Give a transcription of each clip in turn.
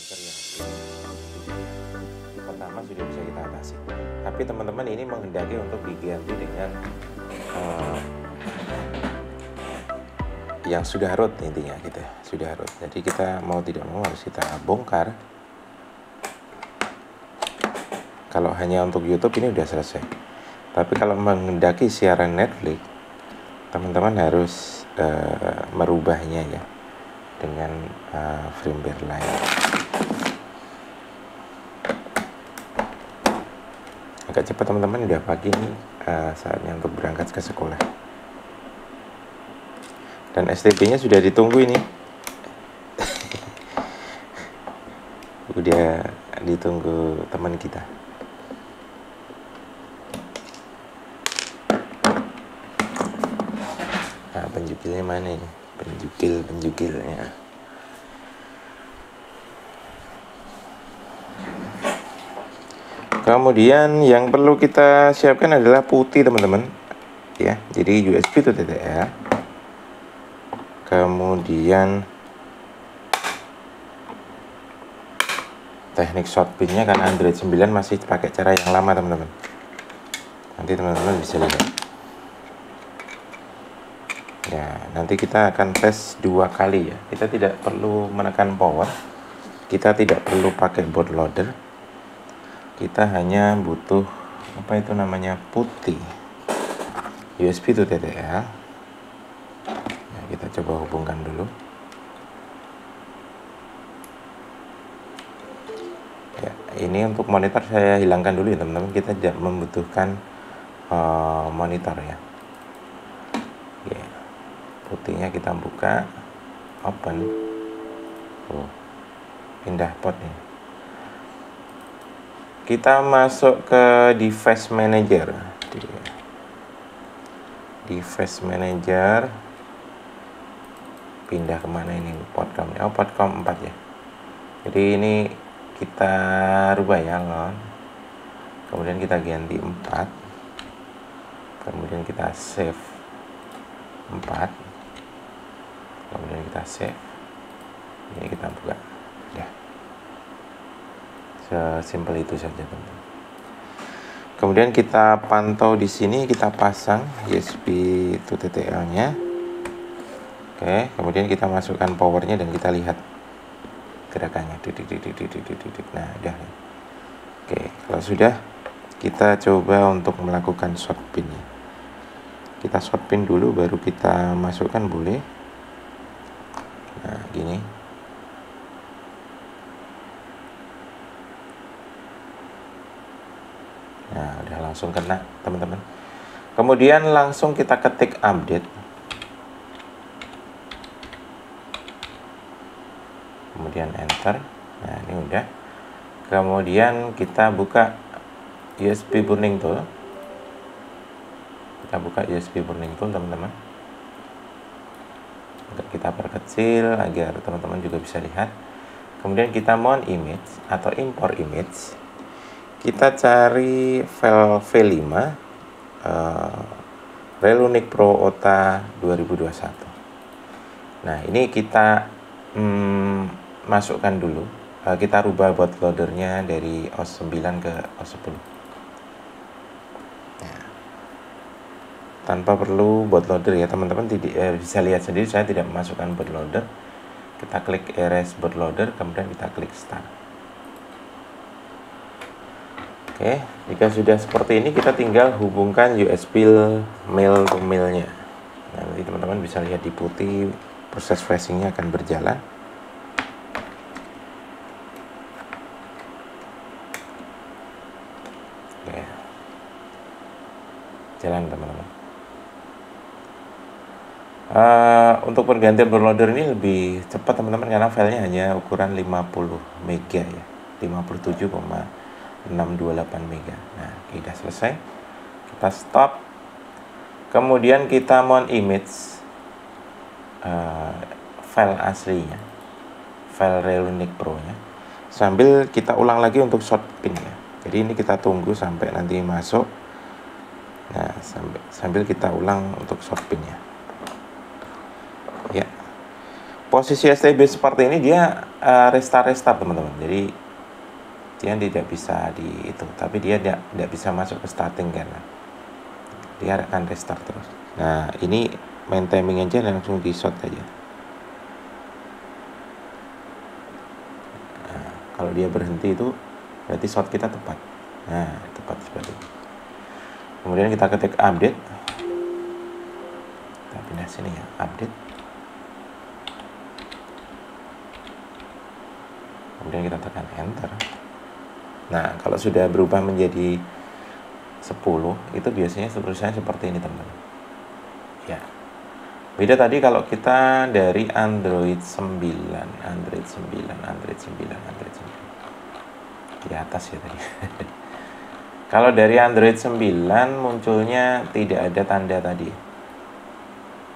launcher yang pertama sudah bisa kita atasi. Tapi teman-teman ini menghendaki untuk diganti dengan yang sudah root, intinya gitu, sudah root. Jadi kita mau tidak mau harus kita bongkar. Kalau hanya untuk YouTube ini udah selesai. Tapi kalau menghendaki siaran Netflix, teman-teman harus merubahnya ya dengan firmware lain. Agak cepat teman-teman, udah pagi nih, saatnya untuk berangkat ke sekolah. Dan STB-nya sudah ditunggu ini. Udah ditunggu teman kita. Nah, penjukilnya mana ini? Penjukilnya. Kemudian yang perlu kita siapkan adalah putih teman-teman. Ya, jadi USB to TTL. Kemudian teknik short pinnya kan Android 9 masih pakai cara yang lama teman-teman. Nanti teman-teman bisa lihat. Ya, nanti kita akan tes 2 kali ya. Kita tidak perlu menekan power. Kita tidak perlu pakai bootloader. Kita hanya butuh apa itu namanya, putih. USB to TTL. Ya, kita coba hubungkan dulu. Ya, ini untuk monitor saya hilangkan dulu ya teman-teman. Kita tidak membutuhkan monitor ya. Oke. Putihnya kita buka, open. Pindah port nih. Kita masuk ke device manager. Device manager. Pindah kemana ini port COM? Oh, port COM 4 ya. Jadi ini kita rubah ya, lon. Kemudian kita ganti 4. Kemudian kita save 4. Kemudian kita save. Ini kita buka. Ya. Sesimpel itu saja teman-teman. Kemudian kita pantau di sini, kita pasang USB to TTL-nya. Oke, kemudian kita masukkan powernya dan kita lihat gerakannya. Nah, udah. Oke, kalau sudah, kita coba untuk melakukan short pin ya. Kita short pin dulu baru kita masukkan, boleh. Nah, gini. Nah, udah langsung kena teman-teman. Kemudian langsung kita ketik update. Kemudian enter. Nah, ini udah. Kemudian kita buka USB burning tool. Kita buka USB burning tool teman-teman. Kita perkecil agar teman-teman juga bisa lihat. Kemudian kita mount image atau import image. Kita cari file V5 Relunic Pro OTA 2021. Nah, ini kita masukkan dulu. Kita rubah bootloadernya dari OS 9 ke OS 10. Nah, tanpa perlu bootloader ya teman-teman, bisa lihat sendiri saya tidak memasukkan bootloader. Kita klik erase bootloader, kemudian kita klik start. Oke, jika sudah seperti ini kita tinggal hubungkan USB mail to mailnya. Nah, nanti teman-teman bisa lihat di putih, proses flashingnya akan berjalan. Oke, jalan teman-teman. Untuk pergantian bootloader ini lebih cepat teman-teman karena filenya hanya ukuran 50 mega ya, 57,628 mega. Nah, sudah selesai. Kita stop. Kemudian kita mount image file aslinya, file Relunic Pro nya, sambil kita ulang lagi untuk short pin ya. Jadi ini kita tunggu sampai nanti masuk. Nah, sambil kita ulang untuk short pinnya. Ya. posisi STB seperti ini dia restart teman-teman, jadi dia tidak bisa di itu, tapi dia tidak bisa masuk ke starting karena dia akan restart terus. Nah ini main timing aja, langsung di shot aja. Nah, kalau dia berhenti itu berarti shot kita tepat. Nah tepat seperti itu. Kemudian kita ketik update, kita pindah sini ya, update. Kemudian kita tekan enter. Nah kalau sudah berubah menjadi 10, itu biasanya tulisannya seperti ini teman-teman ya. Beda tadi kalau kita dari Android 9 di atas ya tadi. Kalau dari Android 9 munculnya tidak ada tanda tadi.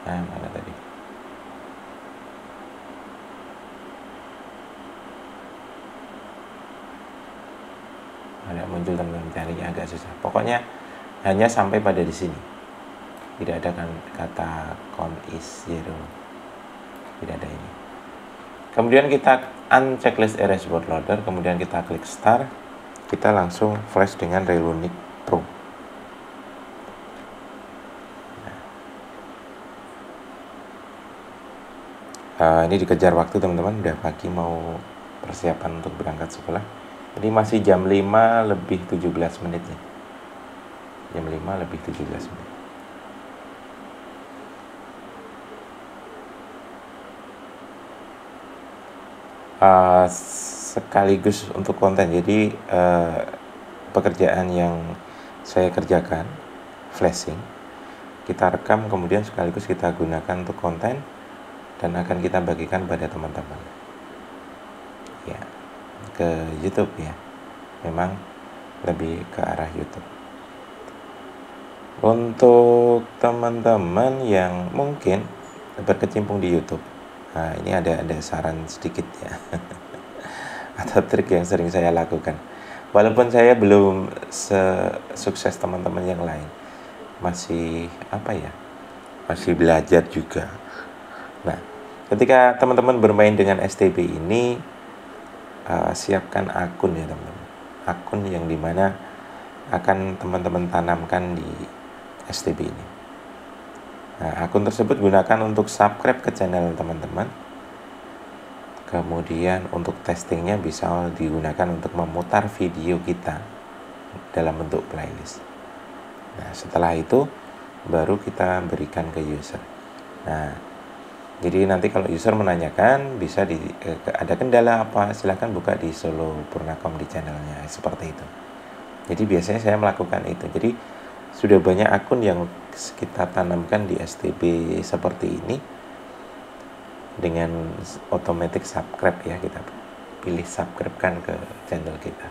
Nah mana tadi? Ada muncul teman-teman, carinya agak susah. Pokoknya hanya sampai pada di sini. Tidak ada kan kata count is 0. Tidak ada ini. Kemudian kita unchecklist erase bootloader, kemudian kita klik start. Kita langsung flash dengan Relunic Pro. Ini dikejar waktu teman-teman, udah pagi mau persiapan untuk berangkat sekolah. Jadi masih jam 5 lebih 17 menit nih. Jam 5 lebih 17 menit. Sekaligus untuk konten, jadi pekerjaan yang saya kerjakan flashing kita rekam, kemudian sekaligus kita gunakan untuk konten dan akan kita bagikan pada teman-teman ya, ke YouTube ya, memang lebih ke arah YouTube. Untuk teman-teman yang mungkin berkecimpung di YouTube, nah ini ada saran sedikit ya atau trik yang sering saya lakukan. Walaupun saya belum sukses teman-teman yang lain, masih masih belajar juga. Nah, ketika teman-teman bermain dengan STB ini, siapkan akun ya teman-teman, akun yang dimana akan teman-teman tanamkan di STB ini. Nah, akun tersebut gunakan untuk subscribe ke channel teman-teman. Kemudian untuk testingnya bisa digunakan untuk memutar video kita dalam bentuk playlist. Nah setelah itu baru kita berikan ke user. Nah jadi nanti kalau user menanyakan bisa ada kendala apa, silahkan buka di Solo Purnacom di channelnya, seperti itu. Jadi biasanya saya melakukan itu. Jadi sudah banyak akun yang kita tanamkan di STB seperti ini. Dengan automatic subscribe ya, kita pilih subscribe kan ke channel kita.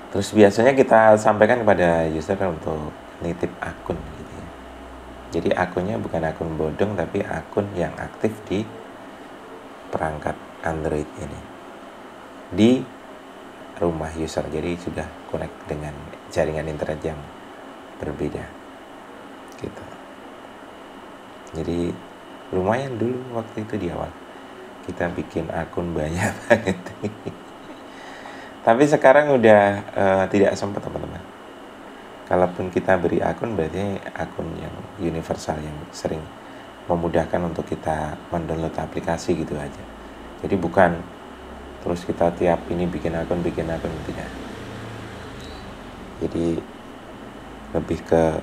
Terus biasanya kita sampaikan kepada user untuk nitip akun gitu ya. Jadi akunnya bukan akun bodong, tapi akun yang aktif di perangkat Android ini, di rumah user. Jadi sudah connect dengan jaringan internet yang berbeda gitu. Jadi lumayan dulu waktu itu di awal kita bikin akun banyak banget. Tapi sekarang udah tidak sempat teman-teman. Kalaupun kita beri akun berarti akun yang universal, yang sering memudahkan untuk kita mendownload aplikasi gitu aja. Jadi bukan terus kita tiap ini bikin akun tidak. Jadi lebih ke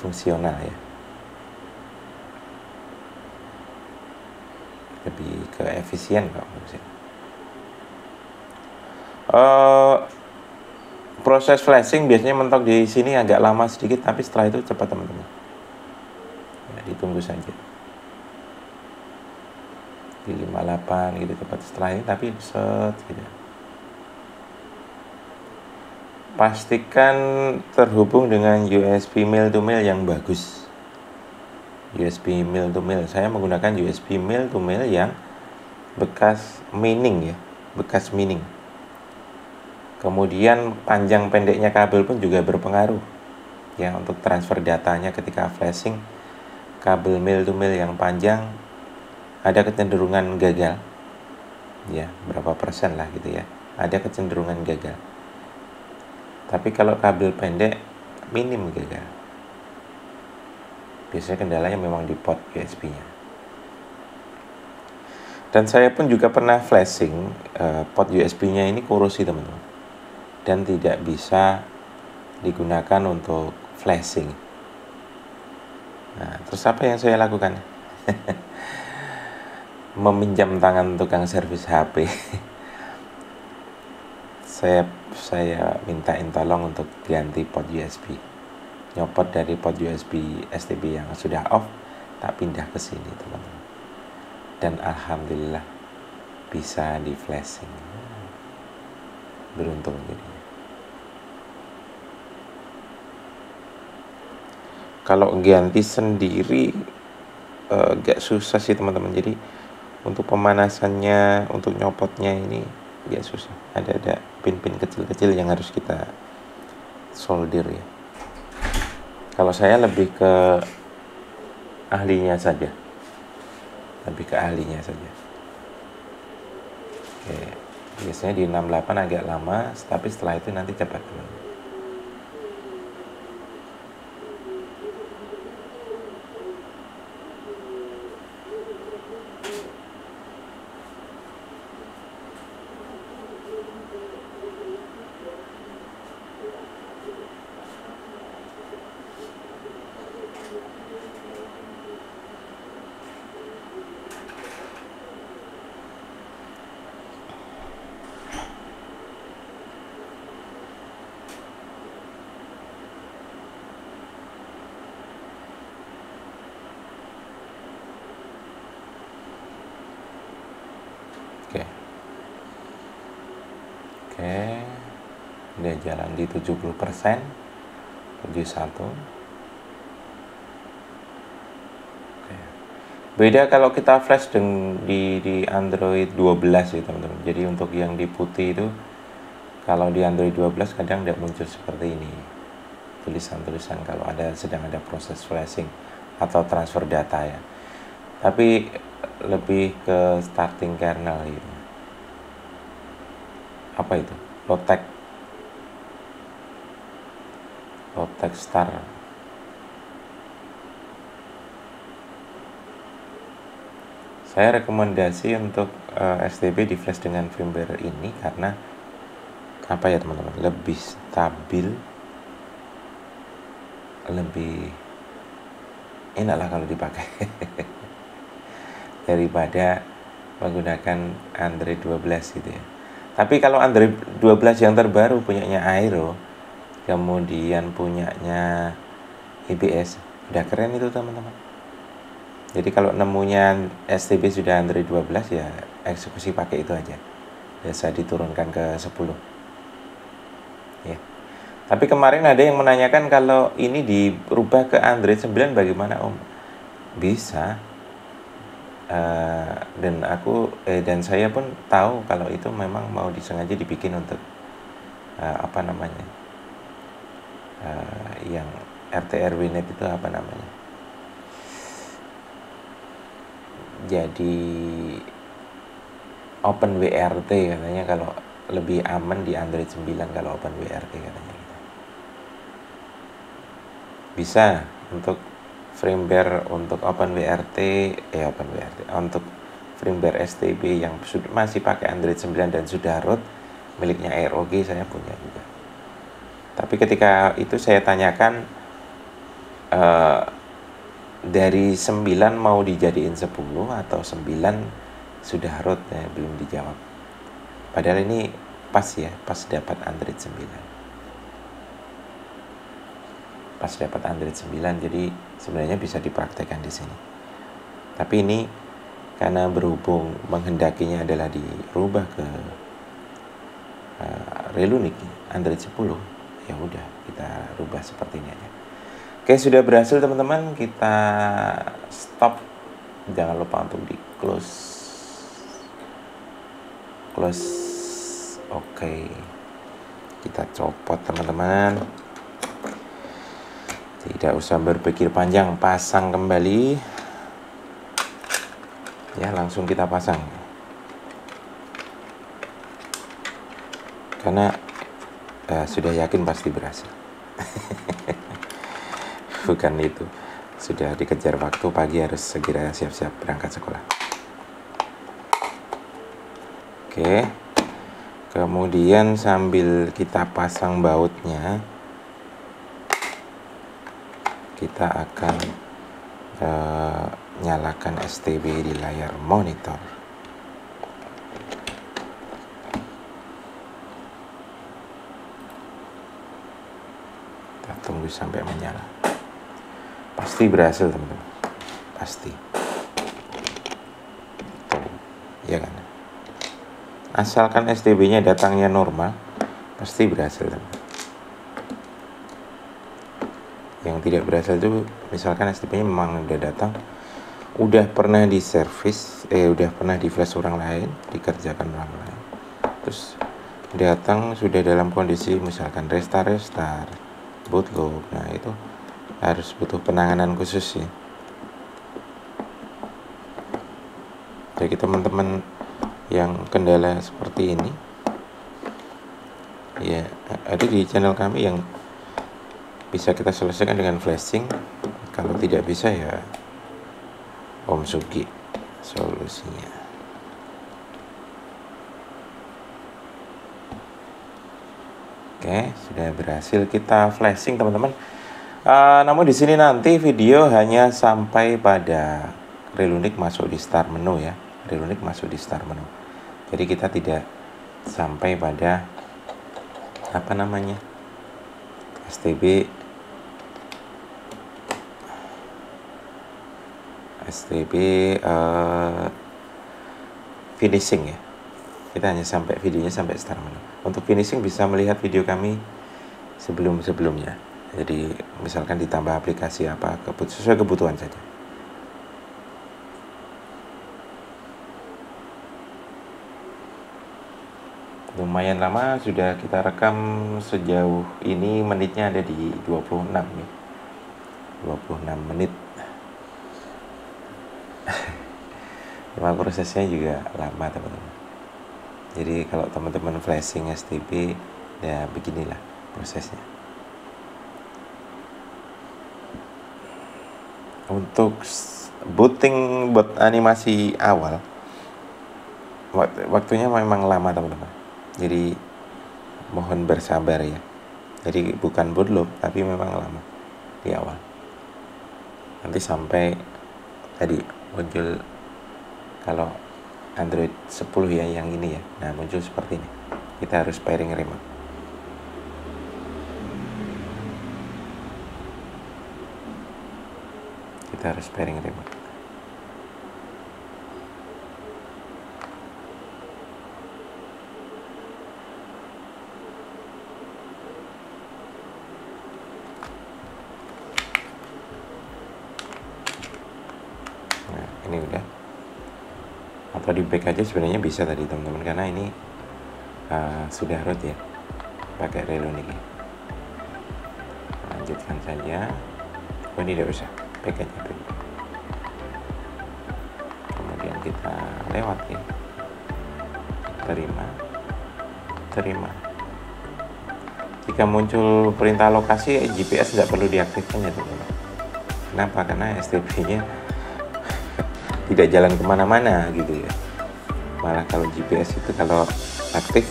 fungsional ya, lebih ke efisien kok maksudnya. Proses flashing biasanya mentok di sini agak lama sedikit, tapi setelah itu cepat teman-teman ya, ditunggu saja di 58 gitu cepat setelah ini, tapi set gitu. Pastikan terhubung dengan USB mail to mail yang bagus. USB mail to mail, saya menggunakan USB mail to mail yang bekas mining ya, bekas mining. Kemudian panjang pendeknya kabel pun juga berpengaruh ya untuk transfer datanya ketika flashing. Kabel mail to mail yang panjang ada kecenderungan gagal, ya berapa persen lah gitu ya, ada kecenderungan gagal. Tapi kalau kabel pendek minim gagal. Biasanya kendalanya memang di port USB-nya. Dan saya pun juga pernah flashing port USB-nya ini korosi teman-teman, dan tidak bisa digunakan untuk flashing. Nah, terus apa yang saya lakukan? Meminjam tangan tukang servis HP. saya mintain tolong untuk ganti port USB. Nyopot dari port USB STB yang sudah off, tak pindah ke sini teman-teman. Dan alhamdulillah bisa di flashing. Beruntung jadinya. Kalau ganti sendiri agak susah sih teman-teman. Jadi untuk pemanasannya, untuk nyopotnya ini agak susah. Ada pin-pin kecil-kecil yang harus kita solder ya. Kalau saya lebih ke ahlinya saja. Oke, biasanya di 68 agak lama, tapi setelah itu nanti cepat. Oke, udah jalan di 70%, 71. Oke. Beda kalau kita flash di Android 12 ya teman-teman. Jadi untuk yang di putih itu, kalau di Android 12 kadang tidak muncul seperti ini, tulisan-tulisan kalau sedang ada proses flashing atau transfer data ya. Tapi lebih ke starting kernel gitu. Apa itu? Lotek start. Saya rekomendasi untuk STB di flash dengan firmware ini karena apa ya teman-teman, lebih stabil, lebih enak lah kalau dipakai daripada menggunakan Android 12 gitu ya. Tapi kalau Android 12 yang terbaru punyanya Aero, kemudian punyanya IBS, udah keren itu teman-teman. Jadi kalau nemunya STB sudah Android 12 ya eksekusi pakai itu aja. Biasa diturunkan ke 10. Ya. Tapi kemarin ada yang menanyakan kalau ini dirubah ke Android 9 bagaimana Om? Bisa. Dan saya pun tahu kalau itu memang mau disengaja dibikin untuk yang RTRWNet itu apa namanya, jadi OpenWRT katanya, kalau lebih aman di Android 9 kalau OpenWRT katanya gitu. Bisa untuk firmware untuk OpenWRT untuk firmware STB yang masih pakai Android 9 dan sudah root miliknya ROG, saya punya juga. Tapi ketika itu saya tanyakan dari 9 mau dijadiin 10 atau 9 sudah root ya, belum dijawab. Padahal ini pas dapat Android 9. Jadi sebenarnya bisa dipraktekkan di sini. Tapi ini karena berhubung menghendakinya adalah dirubah ke Relunic Android 10, ya udah kita rubah seperti ini aja. Oke, sudah berhasil teman-teman, kita stop. Jangan lupa untuk di close. Oke, kita copot teman-teman. Tidak usah berpikir panjang, pasang kembali. Ya, langsung kita pasang. Karena sudah yakin pasti berhasil. Bukan itu. Sudah dikejar waktu, pagi harus segera siap-siap berangkat sekolah. Oke. Kemudian sambil kita pasang bautnya, kita akan nyalakan STB di layar monitor. Kita tunggu sampai menyala. Pasti berhasil, teman-teman. Pasti. Tuh, ya kan? Asalkan STB-nya datangnya normal, pasti berhasil, teman-teman. Yang tidak berhasil itu misalkan STB-nya memang udah datang, udah pernah di servis, udah pernah di flash orang lain, dikerjakan orang lain, terus datang sudah dalam kondisi misalkan restart bootloop. Nah, itu harus butuh penanganan khusus sih. Jadi teman-teman yang kendala seperti ini, ya ada di channel kami yang bisa kita selesaikan dengan flashing. Kalau tidak bisa, ya Om Sugi solusinya. Oke, sudah berhasil kita flashing, teman-teman. Namun di sini nanti video hanya sampai pada Relunic masuk di start menu ya. Relunic masuk di start menu. Jadi kita tidak sampai pada apa namanya, STB finishing ya. Kita hanya sampai videonya sampai start menu. Untuk finishing bisa melihat video kami sebelumnya. Jadi misalkan ditambah aplikasi apa, sesuai kebutuhan saja. Lumayan lama sudah kita rekam, sejauh ini menitnya ada di 26 nih. 26 menit. Memang prosesnya juga lama, teman-teman. Jadi kalau teman-teman flashing STB, ya beginilah prosesnya. Untuk booting buat animasi awal, waktunya memang lama, teman-teman. Jadi mohon bersabar ya. Jadi bukan bootloop, tapi memang lama di awal. Nanti sampai tadi muncul, kalau Android 10 ya, yang ini ya. Nah, muncul seperti ini. Kita harus pairing remote. Kita harus pairing remote. Nah, ini udah. Atau di back aja sebenarnya bisa tadi, teman-teman, karena ini sudah root ya, pakai Relunic. Lanjutkan saja. Oh, ini tidak usah, back aja. Kemudian kita lewat ya, terima. Jika muncul perintah lokasi, GPS tidak perlu diaktifkan ya, teman-teman. Kenapa? Karena STB-nya tidak jalan kemana-mana gitu ya. Malah kalau GPS itu kalau aktif,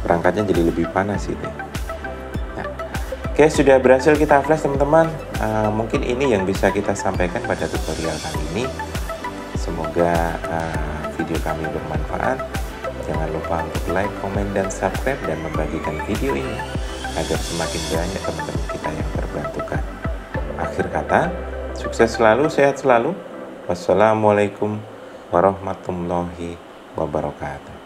perangkatnya jadi lebih panas gitu ya. Nah, oke, sudah berhasil kita flash, teman-teman. Mungkin ini yang bisa kita sampaikan pada tutorial kali ini. Semoga video kami bermanfaat. Jangan lupa untuk like, komen, dan subscribe, dan membagikan video ini agar semakin banyak teman-teman kita yang terbantukan. Akhir kata, sukses selalu, sehat selalu. Wassalamualaikum warahmatullahi wabarakatuh.